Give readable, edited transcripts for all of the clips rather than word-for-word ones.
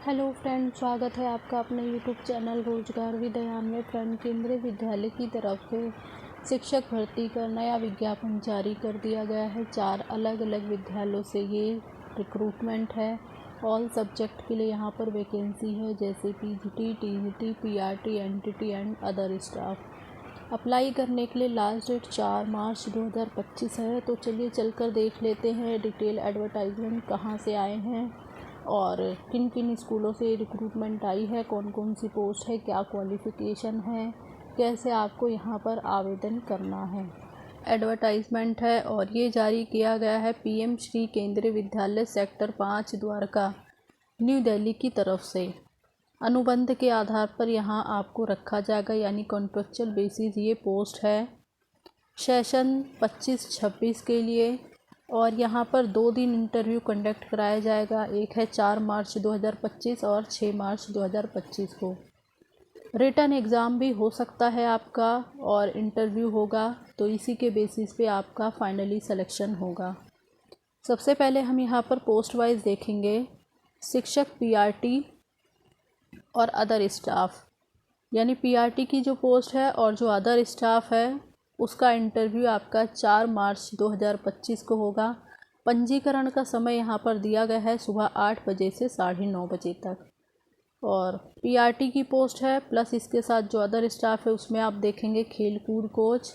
Hello friend, स्वागत है आपका अपने यूट्यूब चैनल रोजगार विद्यान में। फ्रेंड, केंद्रीय विद्यालय की तरफ से शिक्षक भर्ती का नया विज्ञापन जारी कर दिया गया है। 4 अलग अलग विद्यालयों से ये रिक्रूटमेंट है। ऑल सब्जेक्ट के लिए यहाँ पर वैकेंसी है, जैसे PGT, TGT, PRT, NTT and other staff. Apply करने के लिए लास्ट डेट 4 मार्च 2025 है। तो चलिए चलकर देख लेते हैं डिटेल एडवर्टाइजमेंट कहाँ से आए हैं और किन किन स्कूलों से रिक्रूटमेंट आई है, कौन कौन सी पोस्ट है, क्या क्वालिफ़िकेशन है, कैसे आपको यहाँ पर आवेदन करना है। एडवर्टाइजमेंट है और ये जारी किया गया है पीएम श्री केंद्रीय विद्यालय सेक्टर 5 द्वारका न्यू दिल्ली की तरफ से। अनुबंध के आधार पर यहाँ आपको रखा जाएगा, यानी कॉन्ट्रेक्चुअल बेसिस ये पोस्ट है सेशन 25-26 के लिए। और यहाँ पर 2 दिन इंटरव्यू कंडक्ट कराया जाएगा। एक है 4 मार्च 2025 और 6 मार्च 2025 को। रिटन एग्ज़ाम भी हो सकता है आपका और इंटरव्यू होगा, तो इसी के बेसिस पे आपका फाइनली सिलेक्शन होगा। सबसे पहले हम यहाँ पर पोस्ट वाइज देखेंगे। शिक्षक पीआरटी और अदर स्टाफ, यानी पीआरटी की जो पोस्ट है और जो अदर स्टाफ है उसका इंटरव्यू आपका 4 मार्च 2025 को होगा। पंजीकरण का समय यहाँ पर दिया गया है सुबह 8 बजे से 9:30 बजे तक। और पीआरटी की पोस्ट है, प्लस इसके साथ जो अदर स्टाफ है उसमें आप देखेंगे खेलकूद कोच,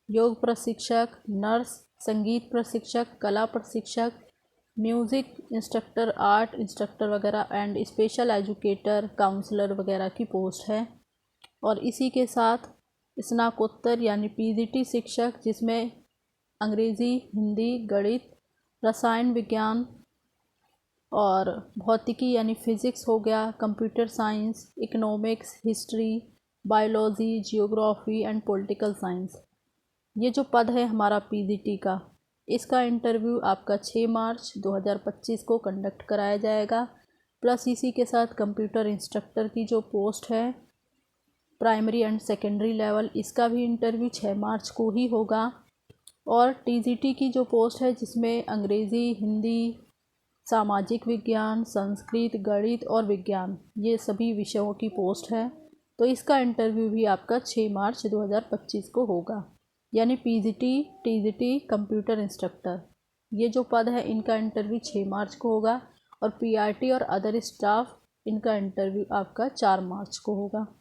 योग प्रशिक्षक, नर्स, संगीत प्रशिक्षक, कला प्रशिक्षक, म्यूज़िक इंस्ट्रक्टर, आर्ट इंस्ट्रक्टर वगैरह एंड स्पेशल एजुकेटर, काउंसलर वगैरह की पोस्ट है। और इसी के साथ स्नातकोत्तर यानी पीजीटी शिक्षक, जिसमें अंग्रेज़ी, हिंदी, गणित, रसायन विज्ञान और भौतिकी यानी फिज़िक्स हो गया, computer science, economics, history, biology, geography and political science, ये जो पद है हमारा पीजीटी का, इसका इंटरव्यू आपका 6 मार्च 2025 को कंडक्ट कराया जाएगा। प्लस इसी के साथ कंप्यूटर इंस्ट्रक्टर की जो पोस्ट है प्राइमरी एंड सेकेंडरी लेवल, इसका भी इंटरव्यू 6 मार्च को ही होगा। और टीजीटी की जो पोस्ट है जिसमें अंग्रेज़ी, हिंदी, सामाजिक विज्ञान, संस्कृत, गणित और विज्ञान, ये सभी विषयों की पोस्ट है, तो इसका इंटरव्यू भी आपका 6 मार्च 2025 को होगा। यानी पीजीटी, टीजीटी, कंप्यूटर इंस्ट्रक्टर, ये जो पद है इनका इंटरव्यू 6 मार्च को होगा। और पीआरटी और अदर स्टाफ, इनका इंटरव्यू आपका 4 मार्च को होगा।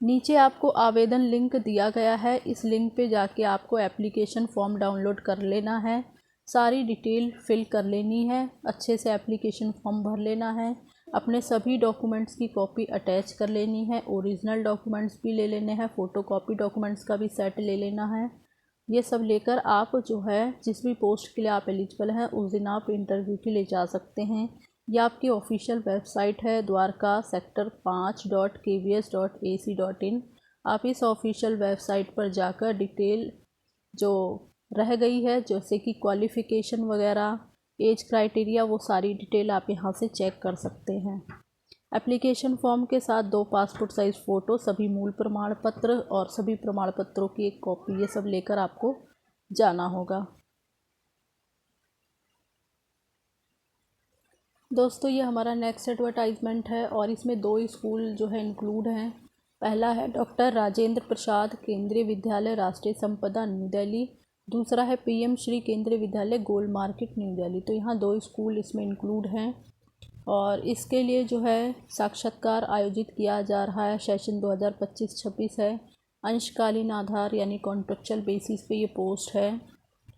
नीचे आपको आवेदन लिंक दिया गया है, इस लिंक पे जाके आपको एप्लीकेशन फॉर्म डाउनलोड कर लेना है, सारी डिटेल फिल कर लेनी है, अच्छे से एप्लीकेशन फॉर्म भर लेना है, अपने सभी डॉक्यूमेंट्स की कॉपी अटैच कर लेनी है, ओरिजिनल डॉक्यूमेंट्स भी ले लेने हैं, फ़ोटोकॉपी डॉक्यूमेंट्स का भी सेट ले लेना है। ये सब लेकर आप जो है जिस भी पोस्ट के लिए आप एलिजिबल हैं उस दिन आप इंटरव्यू के लिए जा सकते हैं। यह आपकी ऑफिशियल वेबसाइट है द्वारका सेक्टर 5.kvs.ac.in। आप इस ऑफिशियल वेबसाइट पर जाकर डिटेल जो रह गई है, जैसे कि क्वालिफ़िकेशन वगैरह, एज क्राइटेरिया, वो सारी डिटेल आप यहाँ से चेक कर सकते हैं। एप्लीकेशन फॉर्म के साथ 2 पासपोर्ट साइज़ फ़ोटो, सभी मूल प्रमाण पत्र और सभी प्रमाण पत्रों की एक कॉपी, ये सब लेकर आपको जाना होगा। दोस्तों, ये हमारा नेक्स्ट एडवर्टाइजमेंट है और इसमें 2 स्कूल जो है इंक्लूड हैं। पहला है डॉक्टर राजेंद्र प्रसाद केंद्रीय विद्यालय राष्ट्रीय संपदा न्यू दिल्ली, दूसरा है पीएम श्री केंद्रीय विद्यालय गोल मार्केट न्यू दिल्ली। तो यहाँ 2 स्कूल इसमें इंक्लूड हैं और इसके लिए जो है साक्षात्कार आयोजित किया जा रहा है। सेशन 2025-26 है, अंशकालीन आधार यानी कॉन्ट्रेक्चुअल बेसिस पे ये पोस्ट है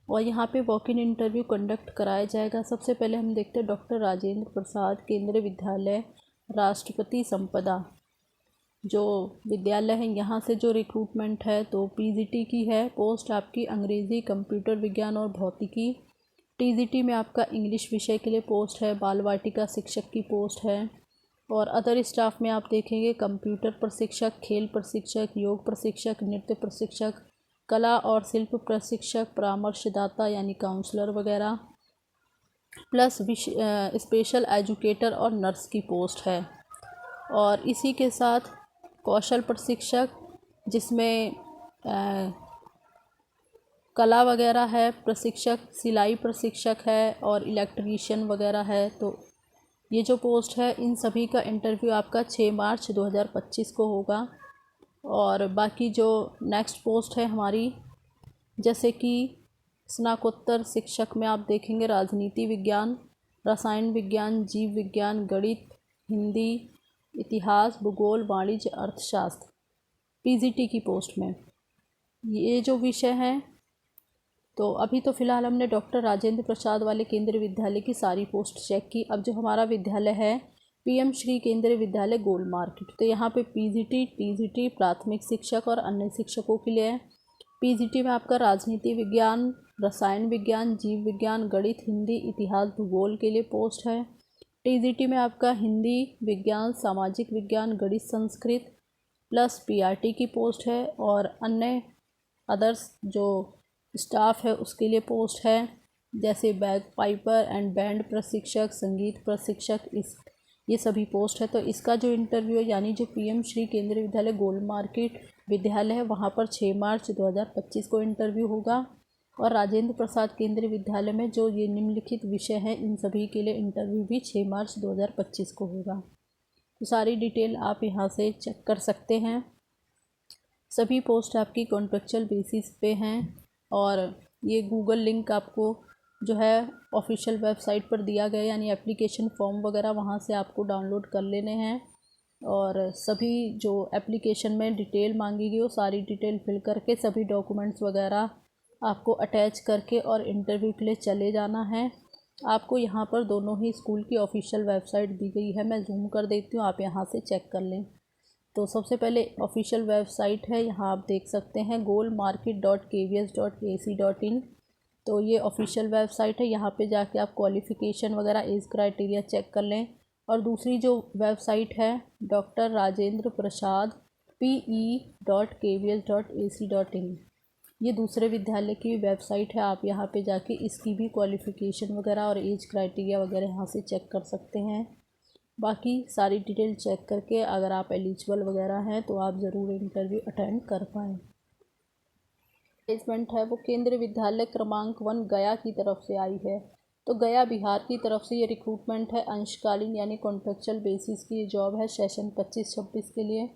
और यहाँ पे वॉक इन इंटरव्यू कंडक्ट कराया जाएगा। सबसे पहले हम देखते हैं डॉक्टर राजेंद्र प्रसाद केंद्रीय विद्यालय राष्ट्रपति संपदा जो विद्यालय है, यहाँ से जो रिक्रूटमेंट है तो पीजीटी की है पोस्ट आपकी, अंग्रेज़ी, कंप्यूटर विज्ञान और भौतिकी। टीजीटी में आपका इंग्लिश विषय के लिए पोस्ट है, बाल वाटिका शिक्षक की पोस्ट है। और अदर स्टाफ में आप देखेंगे कंप्यूटर प्रशिक्षक, खेल प्रशिक्षक, योग प्रशिक्षक, नृत्य प्रशिक्षक, कला और शिल्प प्रशिक्षक, परामर्शदाता यानी काउंसलर वगैरह, प्लस स्पेशल एजुकेटर और नर्स की पोस्ट है। और इसी के साथ कौशल प्रशिक्षक, जिसमें कला वगैरह है, प्रशिक्षक, सिलाई प्रशिक्षक है और इलेक्ट्रीशियन वगैरह है, तो ये जो पोस्ट है इन सभी का इंटरव्यू आपका 6 मार्च 2025 को होगा। और बाकी जो नेक्स्ट पोस्ट है हमारी, जैसे कि स्नातकोत्तर शिक्षक में आप देखेंगे राजनीति विज्ञान, रसायन विज्ञान, जीव विज्ञान, गणित, हिंदी, इतिहास, भूगोल, वाणिज्य, अर्थशास्त्र, पीजीटी की पोस्ट में ये जो विषय हैं। तो अभी तो फ़िलहाल हमने डॉक्टर राजेंद्र प्रसाद वाले केंद्रीय विद्यालय की सारी पोस्ट चेक की। अब जो हमारा विद्यालय है पीएम श्री केंद्रीय विद्यालय गोल मार्केट, तो यहाँ पे पीजीटी, टीजीटी, प्राथमिक शिक्षक और अन्य शिक्षकों के लिए है। पीजीटी में आपका राजनीति विज्ञान, रसायन विज्ञान, जीव विज्ञान, गणित, हिंदी, इतिहास, भूगोल के लिए पोस्ट है। टीजीटी में आपका हिंदी, विज्ञान, सामाजिक विज्ञान, गणित, संस्कृत प्लस पीआरटी की पोस्ट है। और अन्य अदर्स जो स्टाफ है उसके लिए पोस्ट है, जैसे बैग पाइपर एंड बैंड प्रशिक्षक, संगीत प्रशिक्षक, ये सभी पोस्ट है। तो इसका जो इंटरव्यू है यानी जो पीएम श्री केंद्रीय विद्यालय गोल मार्केट विद्यालय है वहाँ पर 6 मार्च 2025 को इंटरव्यू होगा। और राजेंद्र प्रसाद केंद्रीय विद्यालय में जो ये निम्नलिखित विषय हैं इन सभी के लिए इंटरव्यू भी 6 मार्च 2025 को होगा। तो सारी डिटेल आप यहाँ से चेक कर सकते हैं। सभी पोस्ट आपकी कॉन्ट्रेक्चुअल बेसिस पे हैं और ये गूगल लिंक आपको जो है ऑफिशियल वेबसाइट पर दिया गया, यानी एप्लीकेशन फॉर्म वगैरह वहाँ से आपको डाउनलोड कर लेने हैं। और सभी जो एप्लीकेशन में डिटेल मांगी गई वो सारी डिटेल फिल करके सभी डॉक्यूमेंट्स वगैरह आपको अटैच करके और इंटरव्यू के लिए चले जाना है। आपको यहाँ पर दोनों ही स्कूल की ऑफिशियल वेबसाइट दी गई है, मैं जूम कर देती हूँ, आप यहाँ से चेक कर लें। तो सबसे पहले ऑफिशियल वेबसाइट है, यहाँ आप देख सकते हैं goalmarket.kvs.ac.in। तो ये ऑफिशियल वेबसाइट है, यहाँ पे जाके आप क्वालिफ़िकेशन वगैरह एज क्राइटेरिया चेक कर लें। और दूसरी जो वेबसाइट है डॉक्टर राजेंद्र प्रसाद pe.kvs.ac.in, ये दूसरे विद्यालय की वेबसाइट है। आप यहाँ पे जाके इसकी भी क्वालिफ़िकेशन वगैरह और एज क्राइटेरिया वगैरह यहाँ से चेक कर सकते हैं। बाकी सारी डिटेल चेक करके अगर आप एलिजिबल वगैरह हैं तो आप ज़रूर इंटरव्यू अटेंड कर पाएँ। प्लेसमेंट है वो केंद्रीय विद्यालय क्रमांक 1 गया की तरफ से आई है। तो गया बिहार की तरफ से ये रिक्रूटमेंट है, अंशकालीन यानी कॉन्ट्रेक्चुअल बेसिस की ये जॉब है सेशन 25-26 के लिए।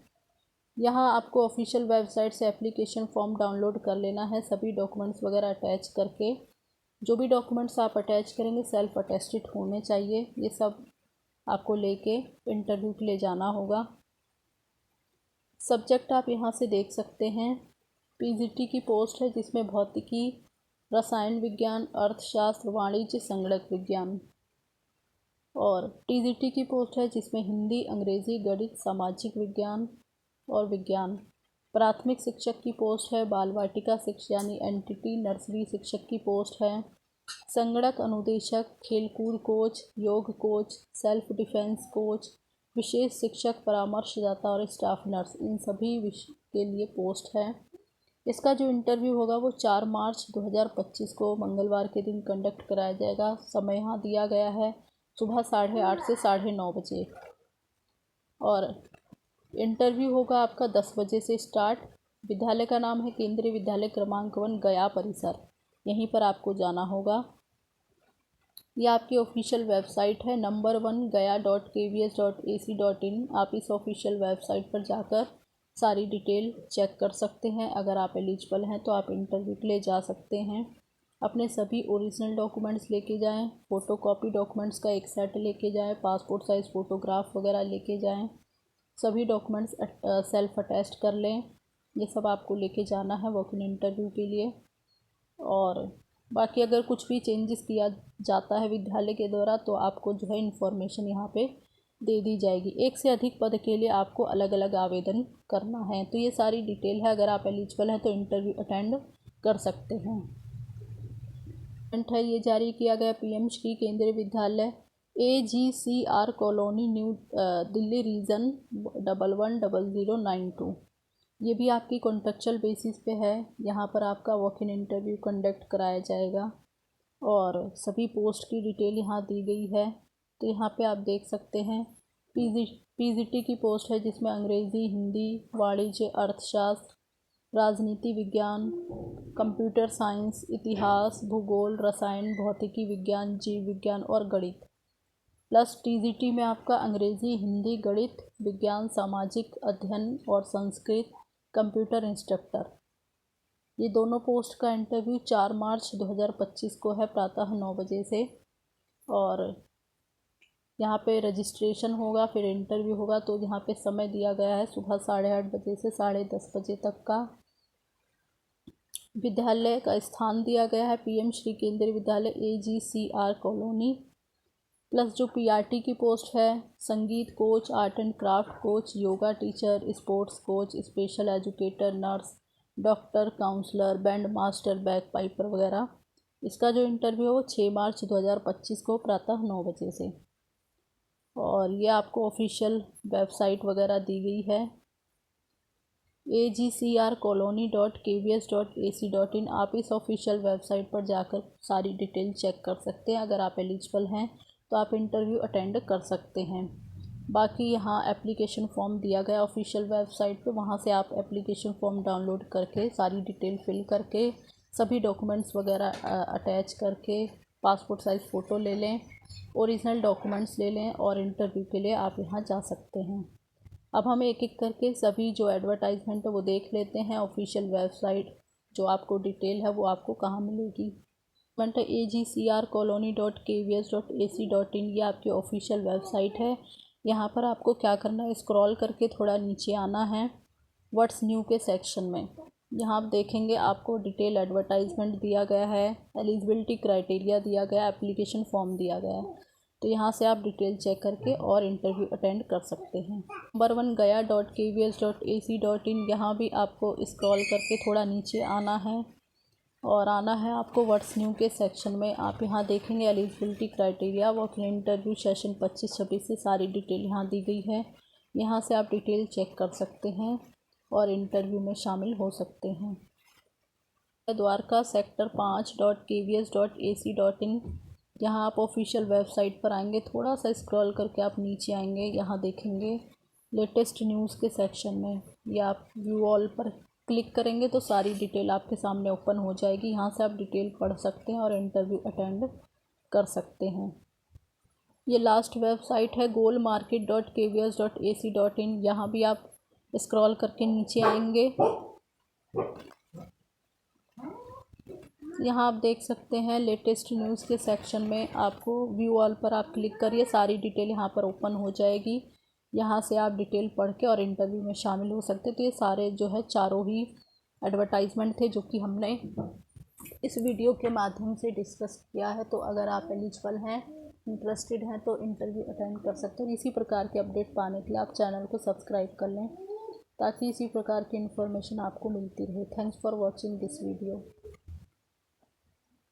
यहाँ आपको ऑफिशियल वेबसाइट से एप्लीकेशन फॉर्म डाउनलोड कर लेना है, सभी डॉक्यूमेंट्स वगैरह अटैच करके। जो भी डॉक्यूमेंट्स आप अटैच करेंगे सेल्फ अटेस्टेड होने चाहिए, ये सब आपको लेके इंटरव्यू के लिए जाना होगा। सब्जेक्ट आप यहाँ से देख सकते हैं, पीजीटी की पोस्ट है जिसमें भौतिकी, रसायन विज्ञान, अर्थशास्त्र, वाणिज्य, संगणक विज्ञान। और टीजीटी की पोस्ट है जिसमें हिंदी, अंग्रेजी, गणित, सामाजिक विज्ञान और विज्ञान। प्राथमिक शिक्षक की पोस्ट है, बाल वाटिका शिक्षक यानी एनटीटी नर्सरी शिक्षक की पोस्ट है, संगणक अनुदेशक, खेलकूद कोच, योग कोच, सेल्फ डिफेंस कोच, विशेष शिक्षक, परामर्शदाता और स्टाफ नर्स, इन सभी विषय के लिए पोस्ट है। इसका जो इंटरव्यू होगा वो 4 मार्च 2025 को मंगलवार के दिन कंडक्ट कराया जाएगा। समय यहाँ दिया गया है सुबह 8:30 से 9:30 बजे। और इंटरव्यू होगा आपका 10 बजे से स्टार्ट। विद्यालय का नाम है केंद्रीय विद्यालय क्रमांक 1 गया परिसर, यहीं पर आपको जाना होगा। ये आपकी ऑफिशियल वेबसाइट है, नंबर 1 gaya.kvs.ac.in। आप इस ऑफिशियल वेबसाइट पर जाकर सारी डिटेल चेक कर सकते हैं। अगर आप एलिजिबल हैं तो आप इंटरव्यू के लिए जा सकते हैं। अपने सभी ओरिजिनल डॉक्यूमेंट्स लेके जाएं, फ़ोटोकॉपी डॉक्यूमेंट्स का एक सेट लेके जाएं, पासपोर्ट साइज़ फ़ोटोग्राफ वगैरह लेके जाएं, सभी डॉक्यूमेंट्स सेल्फ अटेस्ट कर लें। ये सब आपको लेके जाना है वॉक इन इंटरव्यू के लिए। और बाकी अगर कुछ भी चेंजेस किया जाता है विद्यालय के द्वारा तो आपको जो है इन्फॉर्मेशन यहाँ पे दे दी जाएगी। एक से अधिक पद के लिए आपको अलग अलग आवेदन करना है। तो ये सारी डिटेल है, अगर आप एलिजिबल हैं तो इंटरव्यू अटेंड कर सकते हैं। है ये जारी किया गया PM Shri Kendriya Vidyalaya AGCR colony New Delhi region 110092। ये भी आपकी कॉन्ट्रेक्चुअल बेसिस पे है। यहाँ पर आपका वॉक इन इंटरव्यू कंडक्ट कराया जाएगा और सभी पोस्ट की डिटेल यहाँ दी गई है। तो यहाँ पे आप देख सकते हैं पीजीटी की पोस्ट है जिसमें अंग्रेज़ी, हिंदी, वाणिज्य, अर्थशास्त्र, राजनीति विज्ञान, कंप्यूटर साइंस, इतिहास, भूगोल, रसायन, भौतिकी विज्ञान, जीव विज्ञान और गणित, प्लस TGT में आपका अंग्रेज़ी, हिंदी, गणित, विज्ञान, सामाजिक अध्ययन और संस्कृत, कंप्यूटर इंस्ट्रक्टर। ये दोनों पोस्ट का इंटरव्यू 4 मार्च 2025 को है प्रातः 9 बजे से। और यहाँ पे रजिस्ट्रेशन होगा, फिर इंटरव्यू होगा। तो यहाँ पे समय दिया गया है सुबह 8:30 बजे से 10:30 बजे तक का। विद्यालय का स्थान दिया गया है PM Shri Kendriya Vidyalaya AGCR colony. Plus जो PRT की पोस्ट है, संगीत coach, art and craft coach, yoga teacher, sports coach, special educator, nurse, doctor, counsellor, band master, bagpiper वगैरह। इसका जो इंटरव्यू है वो 6 मार्च 2025 को प्रातः 9 बजे से। और ये आपको ऑफिशियल वेबसाइट वगैरह दी गई है agcrcolony.kvs.ac.in। आप इस ऑफिशियल वेबसाइट पर जाकर सारी डिटेल चेक कर सकते हैं। अगर आप एलिजिबल हैं तो आप इंटरव्यू अटेंड कर सकते हैं। बाकी यहाँ एप्लीकेशन फॉर्म दिया गया ऑफिशियल वेबसाइट पे, वहाँ से आप एप्लीकेशन फॉर्म डाउनलोड करके सारी डिटेल फिल करके सभी डॉक्यूमेंट्स वगैरह अटैच करके पासपोर्ट साइज़ फ़ोटो ले लें, ओरिजिनल डॉक्यूमेंट्स ले लें और इंटरव्यू के लिए आप यहाँ जा सकते हैं। अब हम एक एक करके सभी जो एडवर्टाइजमेंट है वो देख लेते हैं। ऑफिशियल वेबसाइट जो आपको डिटेल है वो आपको कहाँ मिलेगी। agcrcolony.kvs.ac.in ये आपकी ऑफिशियल वेबसाइट है। यहाँ पर आपको क्या करना है, स्क्रॉल करके थोड़ा नीचे आना है व्हाट्स न्यू के सेक्शन में। यहाँ आप देखेंगे आपको डिटेल एडवर्टाइजमेंट दिया गया है, एलिजिबिलिटी क्राइटेरिया दिया गया, एप्लीकेशन फॉर्म दिया गया है। तो यहाँ से आप डिटेल चेक करके और इंटरव्यू अटेंड कर सकते हैं। Number 1 gaya.kvs.ac.in। यहाँ भी आपको स्क्रॉल करके थोड़ा नीचे आना है और आना है आपको व्हाट्स न्यू के सेक्शन में। आप यहाँ देखेंगे eligibility criteria, walk in interview session 25-26 से सारी डिटेल यहाँ दी गई है। यहाँ से आप डिटेल चेक कर सकते हैं और इंटरव्यू में शामिल हो सकते हैं। Dwarka sector 5.kvs.ac.in। यहाँ आप ऑफिशियल वेबसाइट पर आएंगे, थोड़ा सा स्क्रॉल करके आप नीचे आएंगे, यहाँ देखेंगे लेटेस्ट न्यूज़ के सेक्शन में, या आप व्यू ऑल पर क्लिक करेंगे तो सारी डिटेल आपके सामने ओपन हो जाएगी। यहाँ से आप डिटेल पढ़ सकते हैं और इंटरव्यू अटेंड कर सकते हैं। ये लास्ट वेबसाइट है goalmarket.kvs.ac.in। यहाँ भी आप स्क्रॉल करके नीचे आएंगे, यहाँ आप देख सकते हैं लेटेस्ट न्यूज़ के सेक्शन में आपको व्यू ऑल पर आप क्लिक करिए, सारी डिटेल यहाँ पर ओपन हो जाएगी। यहाँ से आप डिटेल पढ़ के और इंटरव्यू में शामिल हो सकते। तो ये सारे जो है चारों ही एडवर्टाइजमेंट थे जो कि हमने इस वीडियो के माध्यम से डिस्कस किया है। तो अगर आप एलिजिबल हैं, इंटरेस्टेड हैं तो इंटरव्यू अटेंड कर सकते हैं। इसी प्रकार के अपडेट पाने के लिए आप चैनल को सब्सक्राइब कर लें ताकि इसी प्रकार की इन्फॉर्मेशन आपको मिलती रहे। Thanks for watching this video.